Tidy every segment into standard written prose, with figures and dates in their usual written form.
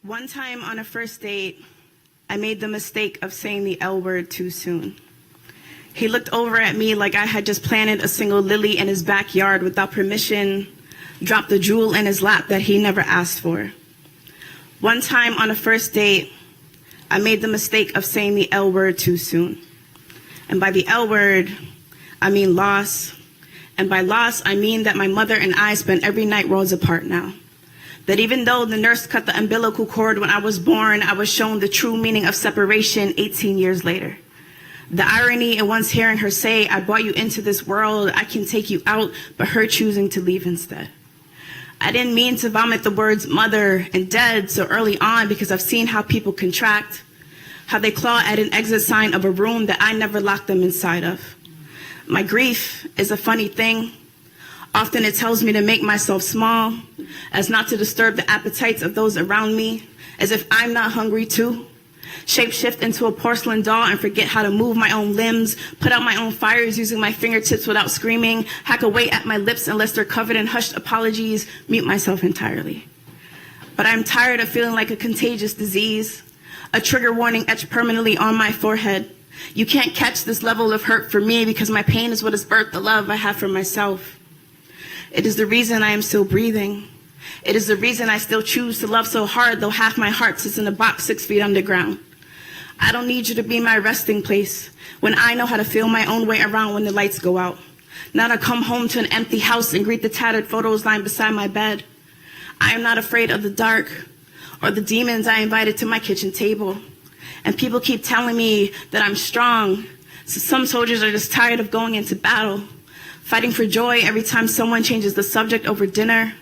One time on a first date, I made the mistake of saying the L word too soon. He looked over at me like I had just planted a single lily in his backyard without permission, dropped a jewel in his lap that he never asked for. One time on a first date, I made the mistake of saying the L word too soon. And by the L word, I mean loss. And by loss, I mean that my mother and I spend every night worlds apart now. That even though the nurse cut the umbilical cord when I was born, I was shown the true meaning of separation 18 years later. The irony in once hearing her say, I brought you into this world, I can take you out, but her choosing to leave instead. I didn't mean to vomit the words mother and dead so early on because I've seen how people contract, how they claw at an exit sign of a room that I never locked them inside of. My grief is a funny thing. Often it tells me to make myself small, as not to disturb the appetites of those around me, as if I'm not hungry too. Shapeshift into a porcelain doll and forget how to move my own limbs, put out my own fires using my fingertips without screaming, hack away at my lips unless they're covered in hushed apologies, mute myself entirely. But I'm tired of feeling like a contagious disease, a trigger warning etched permanently on my forehead. You can't catch this level of hurt for me because my pain is what has birthed the love I have for myself. It is the reason I am still breathing. It is the reason I still choose to love so hard, though half my heart sits in a box 6 feet underground. I don't need you to be my resting place when I know how to feel my own way around when the lights go out. Not to come home to an empty house and greet the tattered photos lying beside my bed. I am not afraid of the dark or the demons I invited to my kitchen table. And people keep telling me that I'm strong, so some soldiers are just tired of going into battle, fighting for joy every time someone changes the subject over dinner.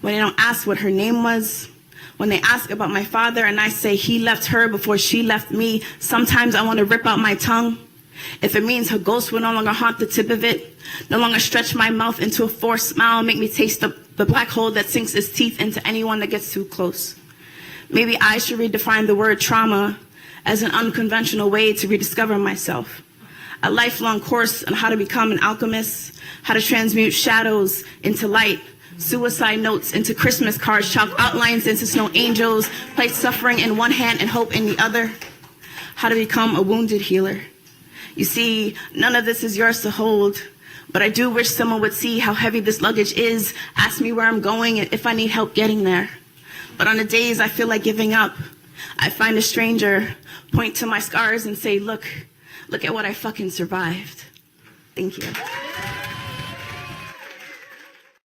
When they don't ask what her name was, when they ask about my father and I say he left her before she left me, sometimes I want to rip out my tongue. If it means her ghost will no longer haunt the tip of it, no longer stretch my mouth into a forced smile, make me taste the black hole that sinks its teeth into anyone that gets too close. Maybe I should redefine the word trauma as an unconventional way to rediscover myself. A lifelong course on how to become an alchemist, how to transmute shadows into light, suicide notes into Christmas cards, chalk outlines into snow angels, place suffering in one hand and hope in the other, how to become a wounded healer. You see, none of this is yours to hold, but I do wish someone would see how heavy this luggage is, ask me where I'm going and if I need help getting there. But on the days I feel like giving up, I find a stranger, point to my scars and say, look at what I fucking survived. Thank you.